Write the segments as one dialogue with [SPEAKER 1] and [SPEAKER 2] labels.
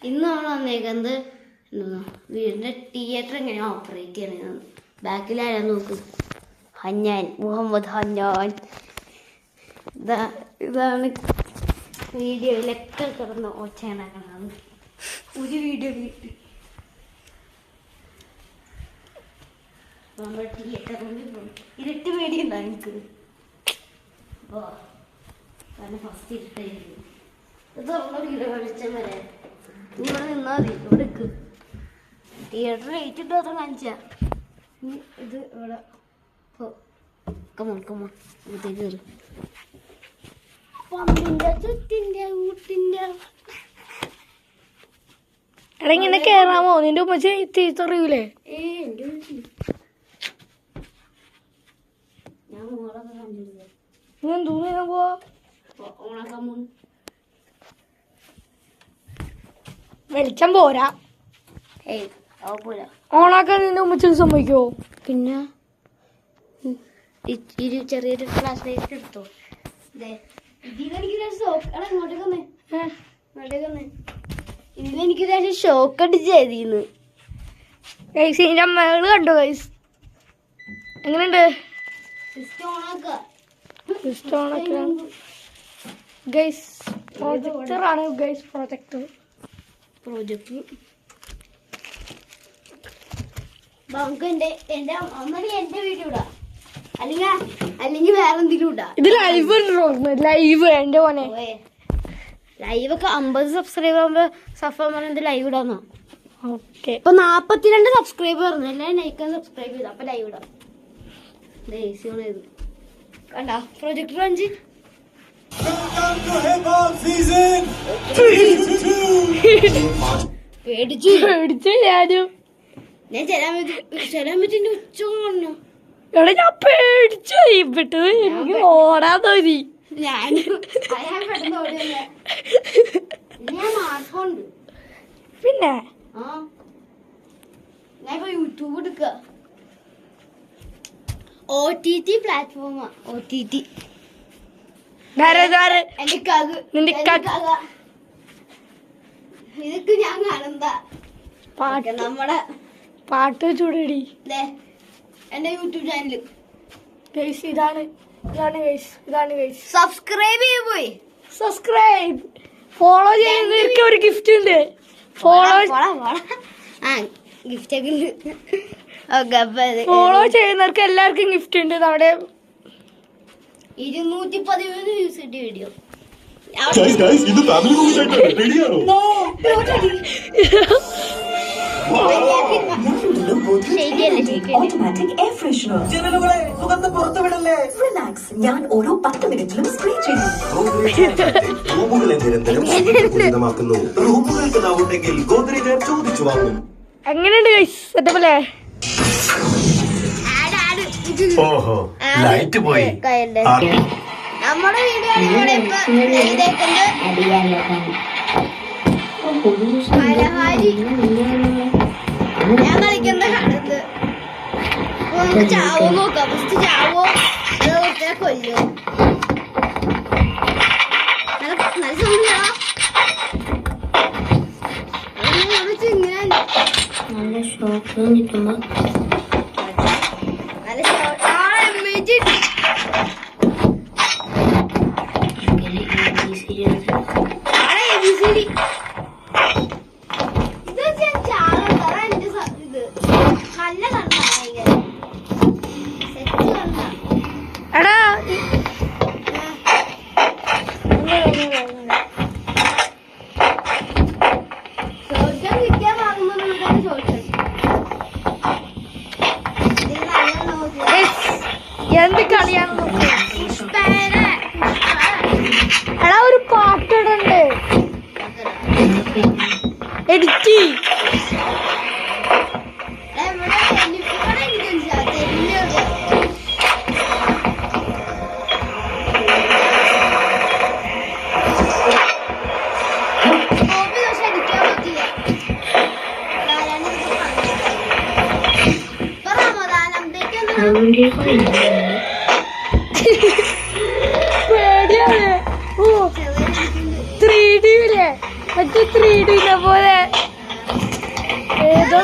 [SPEAKER 1] ഇന്നാണ് വന്നേക്കുന്നത് വീടിന്റെ തിയേറ്റർ എങ്ങനെയാ ഓപ്പറേറ്റ് ചെയ്യണത്. ബാക്കിലാരാ നോക്ക്, ഹന്നാൻ, മുഹമ്മദ് ഹന്നാൻ. ഇതാണ് വീഡിയോയിലൊക്കെ കിടന്ന് ഒച്ചയുണ്ടാക്കണത്. ഒരു വീഡിയോ കിട്ടി നമ്മൾ തിയേറ്ററിൽ പോയി. ഇരുട്ട് പേടിയുണ്ടോ എനിക്ക്? അപ്പോൾ കാരണം ഫസ്റ്റ് ഇരുട്ടായിരുന്നു. ഇത് നമ്മുടെ വീട് വെളിച്ചം വരെ ഇവിടെ നിന്നാൽ മതി. ഇവിടെ തിയേറ്റർ ലൈറ്റ് ഇട്ട് മാത്രം കാണിച്ചാ. ഇത് ഇവിടെ കമോൺ ഇവിടത്തേക്ക് കയറി. പമ്പിൻ്റെ ചുറ്റിൻ്റെ ഊട്ടിൻ്റെ
[SPEAKER 2] ഇങ്ങനെ കേറാമോ? നിന്റെ ഉമ്മ തിരിച്ചറിയൂലേ?
[SPEAKER 1] എൻ്റെ വീട്ടിൽ ഞാൻ മോളൊക്കെ കണ്ടിരുന്നത്.
[SPEAKER 2] നീ എന്തൂരം പോവാ?
[SPEAKER 1] ഓണക്കമ്മൂൺ
[SPEAKER 2] വെളിച്ചം പോരാ.
[SPEAKER 1] പോരാ.
[SPEAKER 2] ഓണാക്കാൻ നിന്റെ ഉമ്മച്ചക്ക് സമ്മതിക്കോ?
[SPEAKER 1] പിന്നെ ചെറിയൊരു ഫ്ലാഷ് ലൈറ്റ് എടുത്തോ. ഇതിലെനിക്ക് ഷോക്ക് അടിച്ചായിരുന്നു.
[SPEAKER 2] ഗൈസ് ഇതിന്റെ മേള് കണ്ടോ ഗൈസ്? എങ്ങനെയുണ്ട്? ഗൈസ് പ്രൊജക്ടർ ആണ് ഗൈസ്. പ്രൊജക്ടർ
[SPEAKER 1] എന്റെ വീഡിയോ ഇടാ, അല്ലെങ്കിൽ വേറെ എന്തെങ്കിലും ഇടാ.
[SPEAKER 2] ഇത് ലൈവ് ഉണ്ടോ? ലൈവ് എന്റെ മോനെ
[SPEAKER 1] ലൈവ് ഒക്കെ 50 സബ്സ്ക്രൈബർ ആകുമ്പോ സഫർ ലൈവ് ഇടാന്നോ?
[SPEAKER 2] ഓക്കെ.
[SPEAKER 1] ഇപ്പൊ 42 സബ്സ്ക്രൈബർ പറഞ്ഞു. എല്ലാവരും ലൈക്ക് സബ്സ്ക്രൈബ് ചെയ്തു. അപ്പൊ ലൈവ് ഇടാം. കണ്ട പ്രൊജക്ടർ 5
[SPEAKER 2] പേടിച്ചു ഞാനും.
[SPEAKER 1] ഞാൻ ചെലാമത്തിന്റെ ഉച്ച കാണണം.
[SPEAKER 2] എടാ ഞാൻ പേടിച്ചു വിട്ടത്. എനിക്ക് ഓടാൻ തോന്നി.
[SPEAKER 1] ഞാൻ പെട്ടെന്ന് ഓടിയല്ലേ. ഞാൻ മാർക്കുണ്ട്.
[SPEAKER 2] പിന്നെ
[SPEAKER 1] ഞാൻ ഇപ്പൊ യൂട്യൂബ് എടുക്ക. OTT പ്ലാറ്റ്ഫോമാ. OTT ഇതൊക്കെ ഞാൻ കാണുന്നതാ. നമ്മുടെ
[SPEAKER 2] പാട്ട് ചൂടടി
[SPEAKER 1] എന്റെ യൂട്യൂബ് ചാനല്.
[SPEAKER 2] ഇതാണ് ഗൈസ്.
[SPEAKER 1] സബ്സ്ക്രൈബ് ചെയ്യ പോയി.
[SPEAKER 2] സബ്സ്ക്രൈബ് ഫോളോ ചെയ്യുന്നവർക്ക് ഒരു ഗിഫ്റ്റ് ഉണ്ട്.
[SPEAKER 1] ഗിഫ്റ്റ് ഒക്കെ ഉണ്ട്.
[SPEAKER 2] ഫോളോ ചെയ്യുന്നവർക്ക് എല്ലാവർക്കും ഗിഫ്റ്റ് ഉണ്ട്. നമ്മുടെ
[SPEAKER 1] 213 വ്യൂസ് കിട്ടിയ വീഡിയോ.
[SPEAKER 3] ഇത് ഫാമിലി മൂവി റെഡിയാണോ?
[SPEAKER 4] ഞാൻ ഓരോ 10 മിനിറ്റിലും സ്പ്രേ ചെയ്യുന്നു.
[SPEAKER 3] റൂമുകളെ നിരന്തരം സുരക്ഷിതമാക്കുന്നു. റൂമുകൾക്ക് നാവുണ്ടെങ്കിൽ ഗോദ്രേജ് ചോദിച്ചു വാങ്ങും.
[SPEAKER 2] എങ്ങനെയുണ്ട് ഗൈസ്? സെറ്റപ്പല്ലേ?
[SPEAKER 3] ഓഹോ ലൈറ്റ് പോയി.
[SPEAKER 1] നമ്മുടെ വീഡിയോ ഞാൻ കളിക്കുന്ന കടന്ന് ചാവോ നോക്കാം. ഫസ്റ്റ് ചാവോ അതോ കൊല്ലോ. നല്ല സൗണ്ടാ. ഇങ്ങനെ നല്ല ഷോക്ക് കിട്ടുമ്പോ നല്ല
[SPEAKER 2] എടാ എന്ത് കളിയാണ്? എടാ ഒരു പാട്ടിടണ്ട്. എഡിറ്റ് പേടിയാണ്. 3D മറ്റേ 3D പോലെ ഏതാ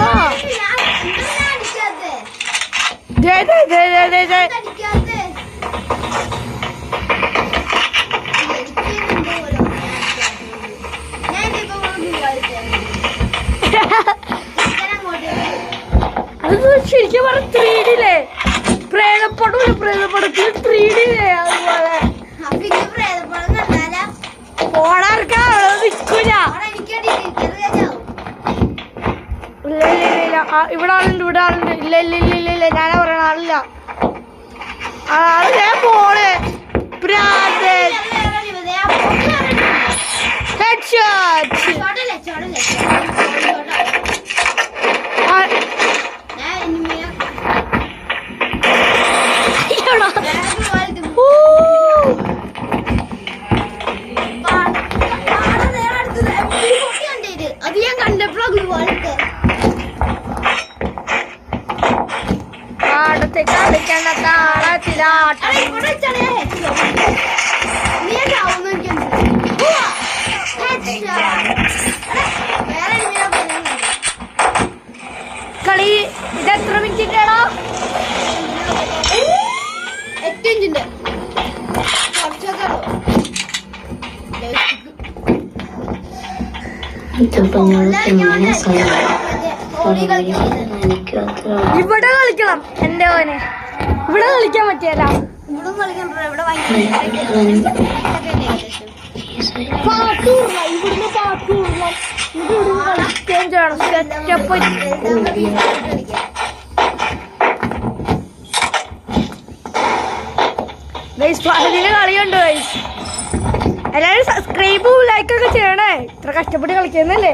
[SPEAKER 2] അത് ശരിക്കും പറഞ്ഞ 3D യില്ലേ പ്രേതപ്പടത്തിൽ 3D യില്ലേ അതുപോലെ പോണാർക്കാ നിൽക്കൂല. ഇല്ല ഇവിടെ ആളുണ്ട് ഇല്ല ഞാനാ പറയണ ആളില്ല. ആളില്ല പോണ് ഭ്രാന്തൻ. Headshot.
[SPEAKER 1] അത് ഞാൻ കണ്ടപ്പോഴാ
[SPEAKER 2] പാടത്തെ കളിക്കണ്ട താളത്തിലാട്ടം. കളി ഇത് എത്ര മിനിറ്റിട്ടാണോ?
[SPEAKER 1] 8 മിനിറ്റിന്റെ
[SPEAKER 2] ഇവിടെ കളിക്കണം എന്റെ മോനെ. ഇവിടെ കളിക്കാൻ പറ്റിയല്ല.
[SPEAKER 1] ഇവിടെ കളിക്കാൻ ഇവിടെ
[SPEAKER 2] പാട്ടൂർല ഇവിടുന്ന് പാട്ടൂർല ഇവിടെ കളിക്കാൻ ചെയ്യണം. സെറ്റപ്പ് പകുതിയില് കളിയുണ്ട്. എല്ലാരും സബ്സ്ക്രൈബും ലൈക്കൊക്കെ ചെയ്യണേ. ഇത്ര കഷ്ടപ്പെട്ട് കളിക്കുന്നല്ലേ.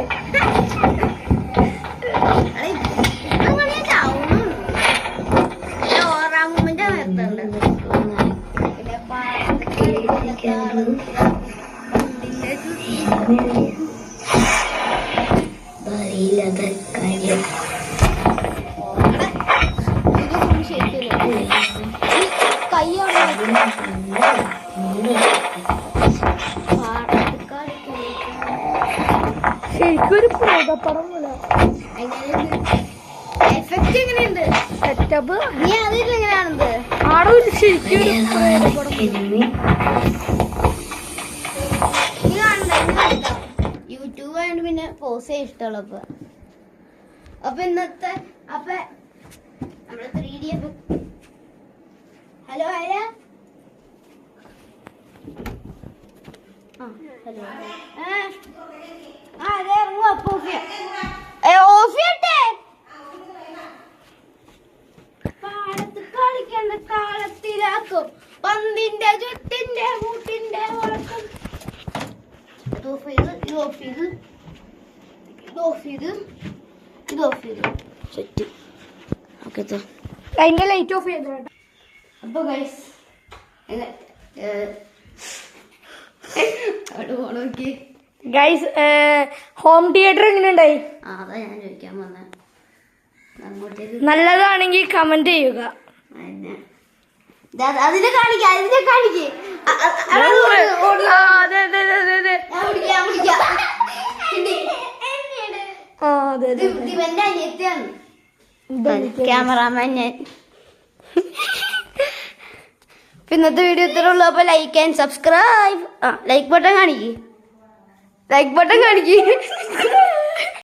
[SPEAKER 2] ശരിക്കൊരു പ്രേതപ്പടം പോലെ
[SPEAKER 1] എഫക്റ്റ് എങ്ങനെയുണ്ട്?
[SPEAKER 2] സെറ്റപ്പ്.
[SPEAKER 1] നീ അറിയില്ല എങ്ങനെയാണെന്ന്.
[SPEAKER 2] ആടെ ഒരു ശരിക്കും പ്രേതപ്പടം.
[SPEAKER 1] യൂട്യൂബ് ആയതുകൊണ്ട് പിന്നെ പോസ് ചെയ്യാൻ ഇഷ്ടമുള്ളപ്പോ. അപ്പൊ ഇന്നത്തെ നമ്മുടെ 3D ഹലോ ആരാ? ഹലോ അതെ ഇറങ്ങും. അപ്പൊ ഓഫ് ചെയ്യട്ടെ. പാടത്ത് കളിക്കേണ്ട താളത്തിലാക്കും പന്തിന്റെ ചുട്ടിന്റെ കൂട്ടിന്റെ വളക്കും. സെറ്റ്. ഓക്കെ
[SPEAKER 2] അതിന്റെ ലൈറ്റ് ഓഫ് ചെയ്തോ.
[SPEAKER 1] അപ്പൊ ഗൈസ് അവിടെ പോണോക്കി
[SPEAKER 2] ഗൈസ് ഹോം തിയേറ്റർ എങ്ങനെയുണ്ടായി?
[SPEAKER 1] അതാ ഞാൻ ചോദിക്കാൻ വന്നേ. അങ്ങോട്ടേക്ക്
[SPEAKER 2] നല്ലതാണെങ്കിൽ കമന്റ് ചെയ്യുക.
[SPEAKER 1] അതിനെ കാണിക്ക ക്യാമറാമാൻ ഞാൻ. ഇന്നത്തെ വീഡിയോ ഇത്രേ ഉള്ളൂ. അപ്പൊ like and subscribe. Like button കാണിക്ക്.